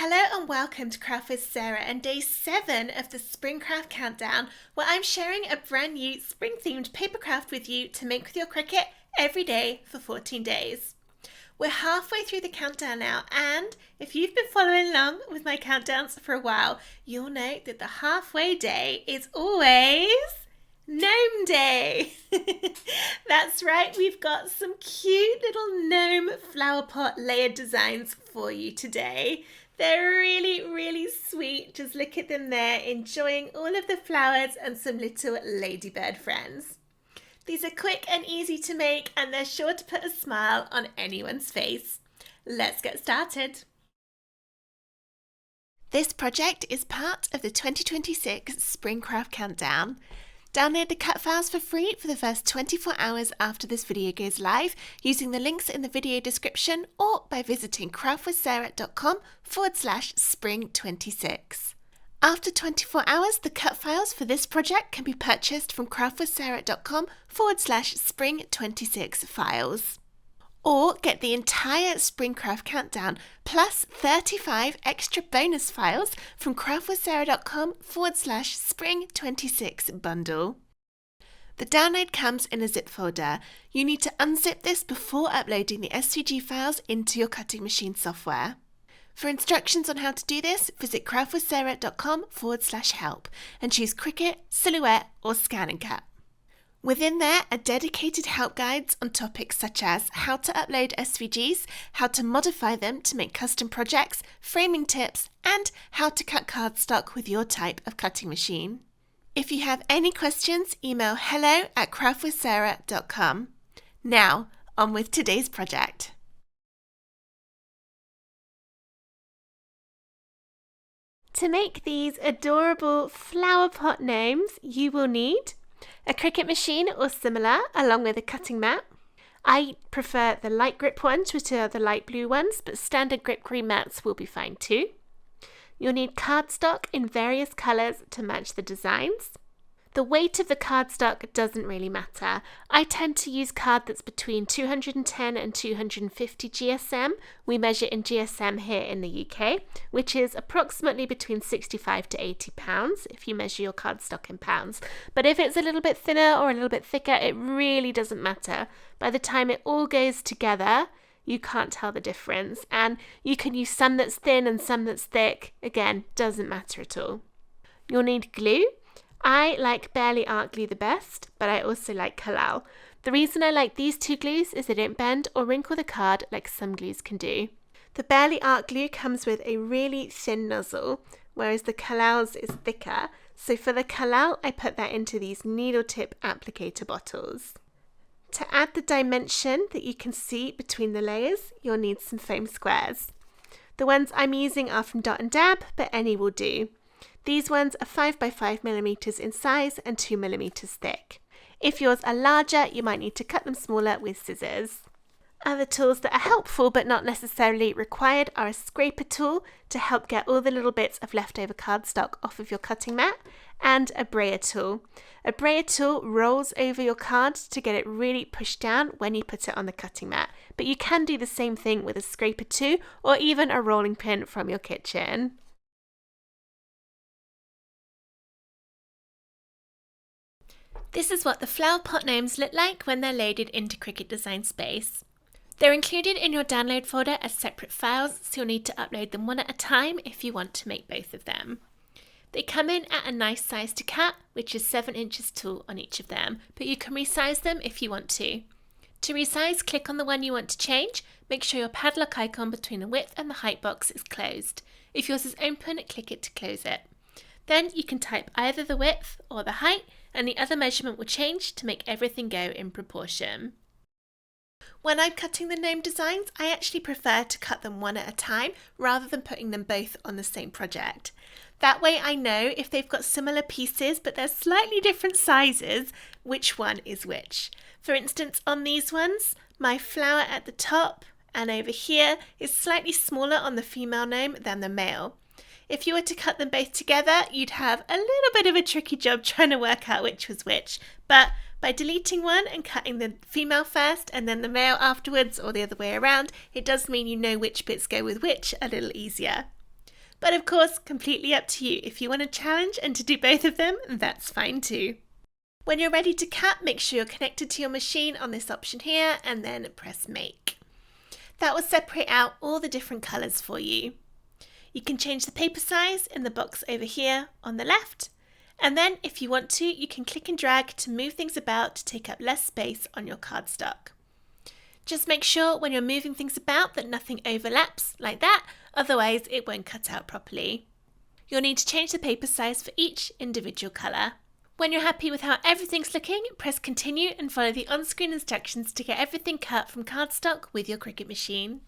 Hello and welcome to Craft with Sarah and day 7 of the Spring Craft Countdown, where I'm sharing a brand new spring themed paper craft with you to make with your Cricut every day for 14 days. We're halfway through the countdown now, and if you've been following along with my countdowns for a while, you'll know that the halfway day is always Gnome Day. That's right, we've got some cute little gnome flower pot layered designs for you today. They're really sweet. Just look at them there, enjoying all of the flowers and some little ladybird friends. These are quick and easy to make, and they're sure to put a smile on anyone's face. Let's get started. This project is part of the 2026 Spring Craft Countdown. Download the cut files for free for the first 24 hours after this video goes live using the links in the video description or by visiting craftwithsarah.com/spring26. After 24 hours, the cut files for this project can be purchased from craftwithsarah.com/spring26files. Or get the entire Spring Craft Countdown plus 35 extra bonus files from craftwithsarah.com/spring26 bundle. The download comes in a zip folder. You need to unzip this before uploading the SVG files into your cutting machine software. For instructions on how to do this, visit craftwithsarah.com/help and choose Cricut, Silhouette or Scan and Cut. Within there are dedicated help guides on topics such as how to upload SVGs, how to modify them to make custom projects, framing tips, and how to cut cardstock with your type of cutting machine. If you have any questions, email hello@craftwithsarah.com. Now, on with today's project. To make these adorable flower pot gnomes, you will need a Cricut machine or similar, along with a cutting mat. I prefer the light grip ones, which are the light blue ones, but standard grip green mats will be fine too. You'll need cardstock in various colours to match the designs. The weight of the cardstock doesn't really matter. I tend to use card that's between 210 and 250 GSM. We measure in GSM here in the UK, which is approximately between 65 to 80 pounds if you measure your cardstock in pounds. But if it's a little bit thinner or a little bit thicker, it really doesn't matter. By the time it all goes together, you can't tell the difference. And you can use some that's thin and some that's thick. Again, doesn't matter at all. You'll need glue. I like Barely Art glue the best, but I also like Collall. The reason I like these two glues is they don't bend or wrinkle the card like some glues can do. The Barely Art glue comes with a really thin nozzle, whereas the Collall's is thicker. So for the Collall, I put that into these needle tip applicator bottles. To add the dimension that you can see between the layers, you'll need some foam squares. The ones I'm using are from Dot and Dab, but any will do. These ones are 5 by 5 millimeters in size and 2 millimeters thick. If yours are larger, you might need to cut them smaller with scissors. Other tools that are helpful but not necessarily required are a scraper tool to help get all the little bits of leftover cardstock off of your cutting mat, and a brayer tool. A brayer tool rolls over your card to get it really pushed down when you put it on the cutting mat, but you can do the same thing with a scraper too, or even a rolling pin from your kitchen. This is what the flower pot gnomes look like when they're loaded into Cricut Design Space. They're included in your download folder as separate files, so you'll need to upload them one at a time if you want to make both of them. They come in at a nice size to cut, which is 7 inches tall on each of them, but you can resize them if you want to. To resize, click on the one you want to change. Make sure your padlock icon between the width and the height box is closed. If yours is open, click it to close it. Then you can type either the width or the height, and the other measurement will change to make everything go in proportion. When I'm cutting the gnome designs, I actually prefer to cut them one at a time rather than putting them both on the same project. That way I know if they've got similar pieces but they're slightly different sizes, which one is which. For instance, on these ones, my flower at the top and over here is slightly smaller on the female gnome than the male. If you were to cut them both together, you'd have a little bit of a tricky job trying to work out which was which. But by deleting one and cutting the female first and then the male afterwards, or the other way around, it does mean you know which bits go with which a little easier. But of course, completely up to you. If you want a challenge and to do both of them, that's fine too. When you're ready to cut, make sure you're connected to your machine on this option here and then press make. That will separate out all the different colours for you. You can change the paper size in the box over here on the left, and then if you want to, you can click and drag to move things about to take up less space on your cardstock. Just make sure when you're moving things about that nothing overlaps like that, otherwise it won't cut out properly. You'll need to change the paper size for each individual colour. When you're happy with how everything's looking, press continue and follow the on-screen instructions to get everything cut from cardstock with your Cricut machine.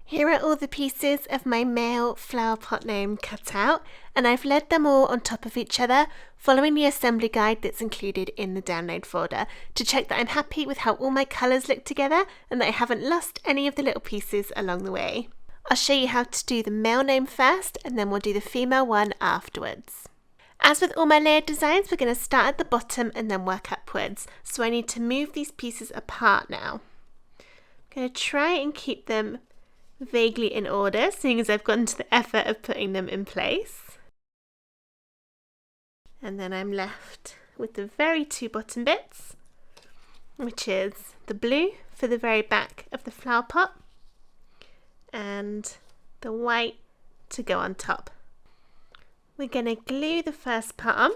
Here are all the pieces of my male flower pot gnome cut out, and I've laid them all on top of each other, following the assembly guide that's included in the download folder, to check that I'm happy with how all my colours look together and that I haven't lost any of the little pieces along the way. I'll show you how to do the male gnome first, and then we'll do the female one afterwards. As with all my layered designs, we're going to start at the bottom and then work upwards, so I need to move these pieces apart now. I'm going to try and keep them vaguely in order, seeing as I've gone to the effort of putting them in place. And then I'm left with the very two bottom bits, which is the blue for the very back of the flower pot and the white to go on top. We're going to glue the first part on,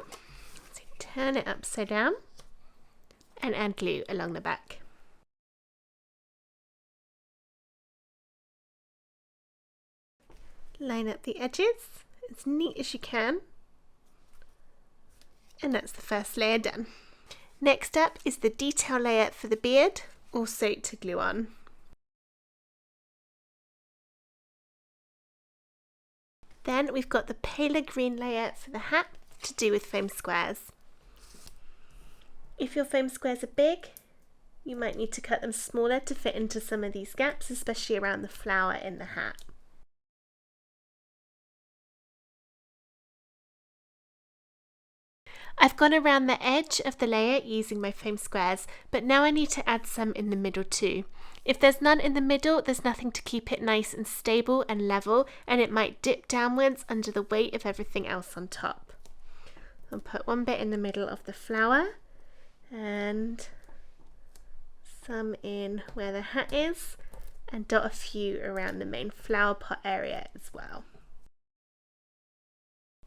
so turn it upside down and add glue along the back. Line up the edges as neat as you can, and that's the first layer done. Next up is the detail layer for the beard, also to glue on. Then we've got the paler green layer for the hat to do with foam squares. If your foam squares are big, you might need to cut them smaller to fit into some of these gaps, especially around the flower in the hat. I've gone around the edge of the layer using my foam squares, but now I need to add some in the middle too. If there's none in the middle, there's nothing to keep it nice and stable and level, and it might dip downwards under the weight of everything else on top. I'll put one bit in the middle of the flower and some in where the hat is, and dot a few around the main flower pot area as well.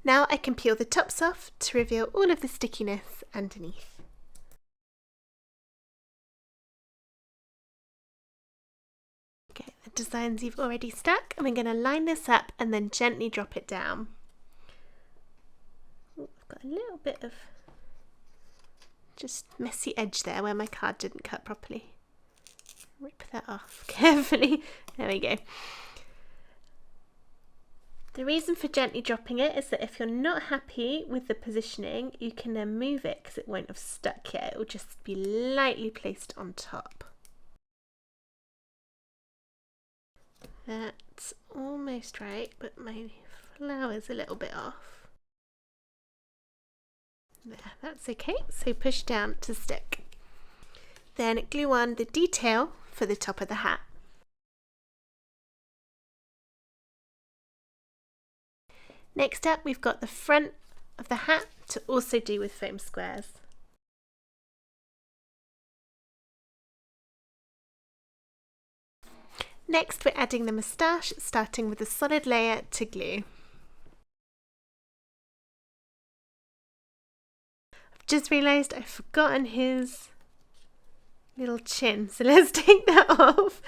Now I can peel the tops off to reveal all of the stickiness underneath. Okay, the designs you've already stuck, and we're going to line this up and then gently drop it down. Ooh, I've got a little bit of just messy edge there where my card didn't cut properly. Rip that off carefully. There we go. The reason for gently dropping it is that if you're not happy with the positioning, you can then move it because it won't have stuck yet. It will just be lightly placed on top. That's almost right, but my flower's a little bit off. There, that's okay. So push down to stick. Then glue on the detail for the top of the hat. Next up, we've got the front of the hat to also do with foam squares. Next, we're adding the moustache, starting with a solid layer to glue. I've just realised I've forgotten his little chin, so let's take that off.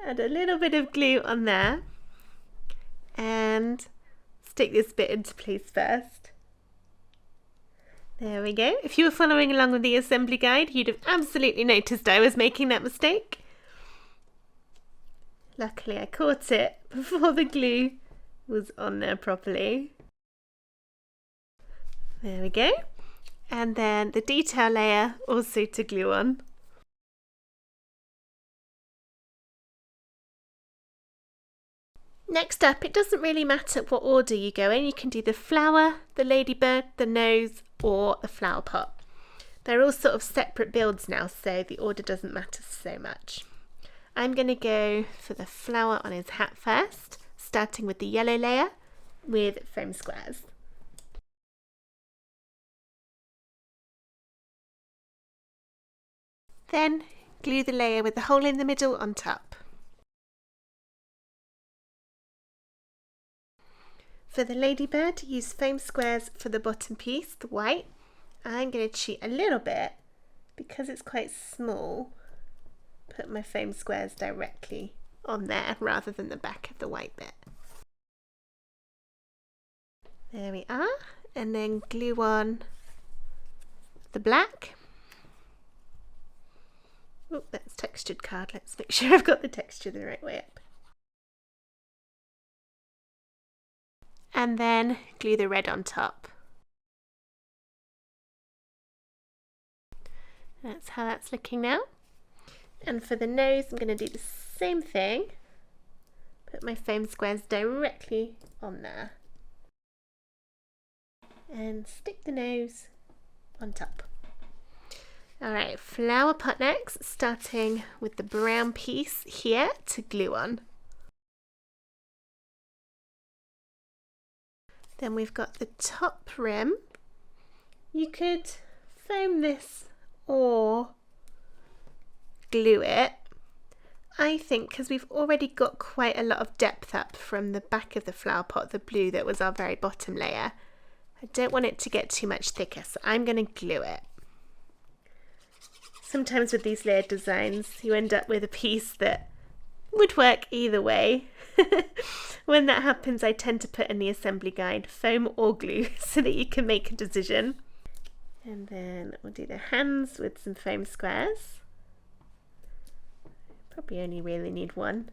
Add a little bit of glue on there and stick this bit into place first. There we go. If you were following along with the assembly guide, you'd have absolutely noticed I was making that mistake. Luckily I caught it before the glue was on there properly. There we go. And then the detail layer also to glue on. Next up, it doesn't really matter what order you go in. You can do the flower, the ladybird, the nose, or the flower pot. They're all sort of separate builds now, so the order doesn't matter so much. I'm going to go for the flower on his hat first, starting with the yellow layer with foam squares. Then glue the layer with the hole in the middle on top. For the ladybird, use foam squares for the bottom piece, the white. I'm going to cheat a little bit because it's quite small. Put my foam squares directly on there rather than the back of the white bit. There we are, and then glue on the black. Oh, that's textured card. Let's make sure I've got the texture the right way up. And then glue the red on top. That's how that's looking now. And for the nose, I'm going to do the same thing. Put my foam squares directly on there. And stick the nose on top. Alright, flower pot next, starting with the brown piece here to glue on. Then we've got the top rim. You could foam this or glue it. I think because we've already got quite a lot of depth up from the back of the flower pot, the blue that was our very bottom layer, I don't want it to get too much thicker, so I'm going to glue it. Sometimes with these layered designs you end up with a piece that would work either way. When that happens, I tend to put in the assembly guide foam or glue so that you can make a decision. And then we'll do the hands with some foam squares. Probably only really need one.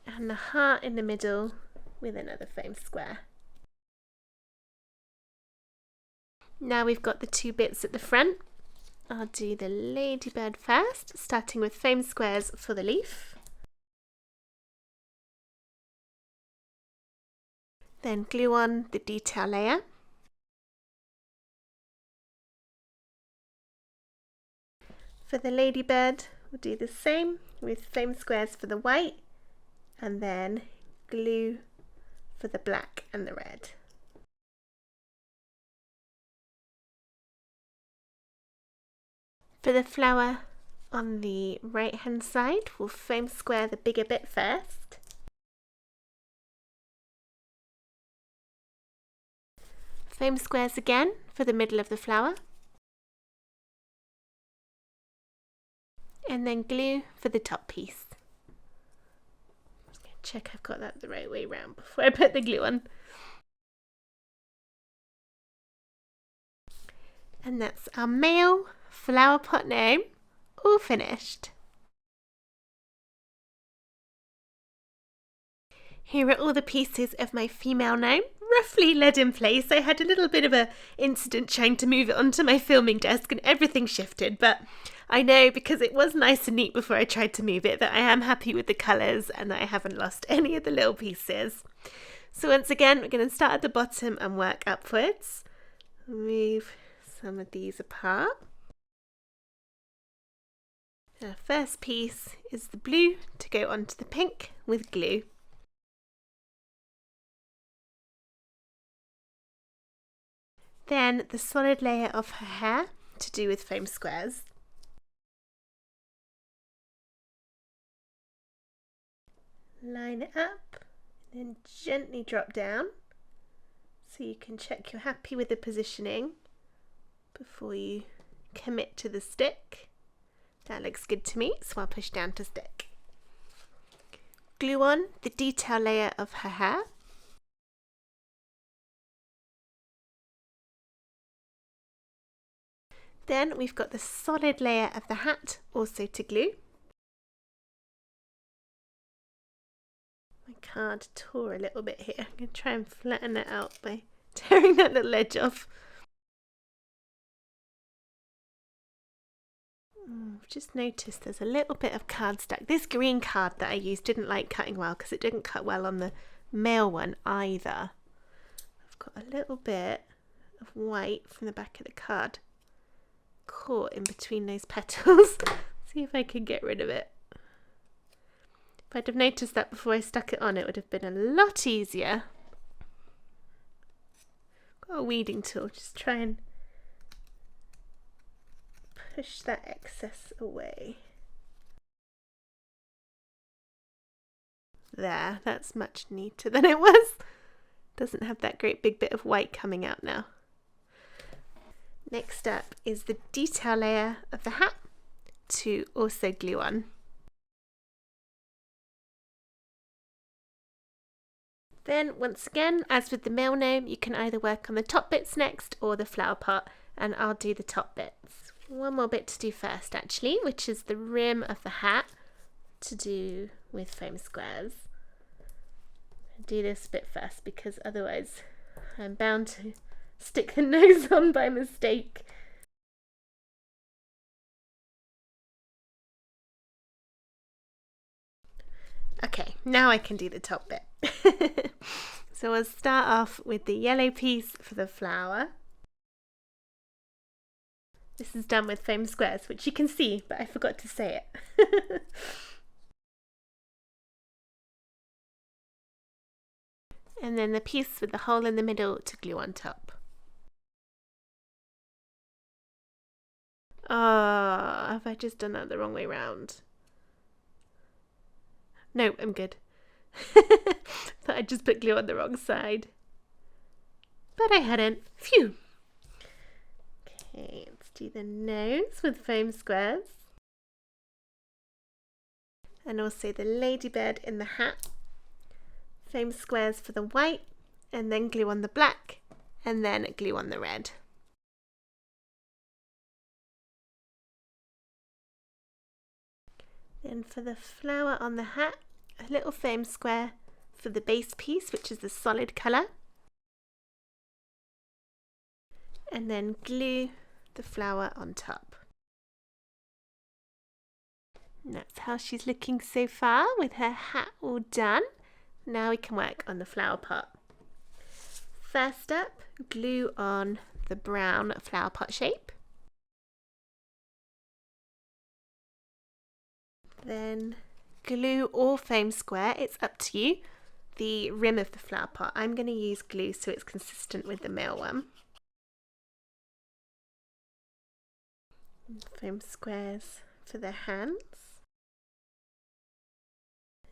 And the heart in the middle with another foam square. Now we've got the two bits at the front. I'll do the ladybird first, starting with foam squares for the leaf. Then glue on the detail layer. For the ladybird, we'll do the same with foam squares for the white, and then glue for the black and the red. For the flower on the right hand side, we'll foam square the bigger bit first. Foam squares again for the middle of the flower. And then glue for the top piece. Check I've got that the right way round before I put the glue on. And that's our male flower pot gnome all finished. Here are all the pieces of my female gnome, roughly laid in place. I had a little bit of an incident trying to move it onto my filming desk and everything shifted, but I know because it was nice and neat before I tried to move it that I am happy with the colours and that I haven't lost any of the little pieces. So once again, we're going to start at the bottom and work upwards. Move some of these apart. Our first piece is the blue to go onto the pink with glue. Then the solid layer of her hair to do with foam squares. Line it up and then gently drop down so you can check you're happy with the positioning before you commit to the stick. That looks good to me, so I'll push down to stick. Glue on the detail layer of her hair. Then we've got the solid layer of the hat also to glue. My card tore a little bit here. I'm going to try and flatten it out by tearing that little edge off. I've just noticed there's a little bit of card stuck. This green card that I used didn't like cutting well because it didn't cut well on the male one either. I've got a little bit of white from the back of the card caught in between those petals. See if I can get rid of it. If I'd have noticed that before I stuck it on, it would have been a lot easier. Got a weeding tool, just try and push that excess away. There, that's much neater than it was. Doesn't have that great big bit of white coming out now. Next up is the detail layer of the hat to also glue on. Then once again, as with the male gnome, you can either work on the top bits next or the flower pot, and I'll do the top bits. One more bit to do first actually, which is the rim of the hat to do with foam squares. I'll do this bit first because otherwise I'm bound to stick the nose on by mistake. Okay, now I can do the top bit. So we'll start off with the yellow piece for the flower. This is done with foam squares, which you can see, but I forgot to say it. And then the piece with the hole in the middle to glue on top. Oh, have I just done that the wrong way round? No, I'm good. Thought I just put glue on the wrong side. But I hadn't. Phew! Okay, let's do the nose with foam squares. And also the ladybird in the hat. Foam squares for the white, and then glue on the black, and then glue on the red. Then for the flower on the hat, a little foam square for the base piece, which is the solid colour. And then glue the flower on top. And that's how she's looking so far with her hat all done. Now we can work on the flower pot. First up, glue on the brown flower pot shape. Then glue or foam square, it's up to you, the rim of the flower pot. I'm going to use glue so it's consistent with the male one. Foam squares for the hands.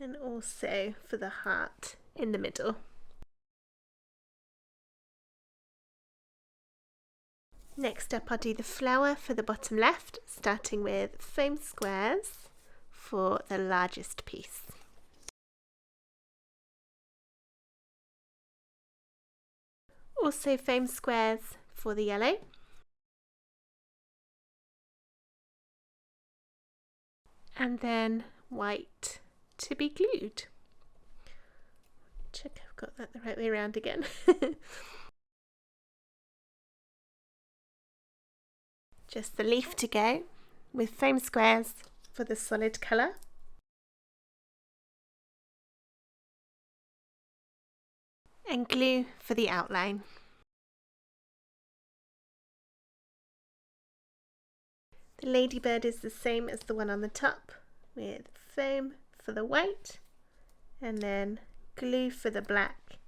And also for the heart in the middle. Next up, I'll do the flower for the bottom left, starting with foam squares for the largest piece. Also foam squares for the yellow. And then white to be glued. Check I've got that the right way around again. Just the leaf to go with foam squares for the solid colour. And glue for the outline. The ladybird is the same as the one on the top, with foam for the white, and then glue for the black,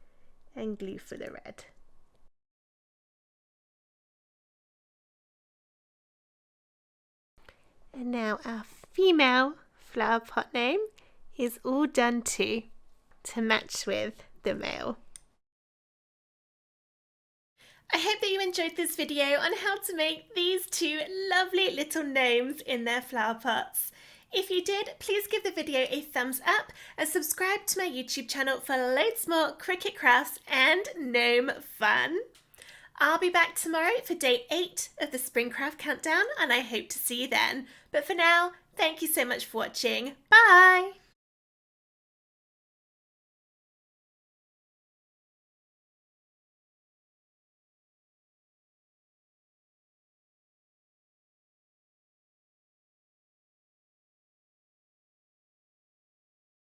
and glue for the red. And now our female flower pot name is all done too, to match with the male. I hope that you enjoyed this video on how to make these two lovely little gnomes in their flower pots. If you did, please give the video a thumbs up and subscribe to my YouTube channel for loads more Cricut crafts and gnome fun. I'll be back tomorrow for day 8 of the Spring Craft Countdown, and I hope to see you then. But for now, thank you so much for watching. Bye!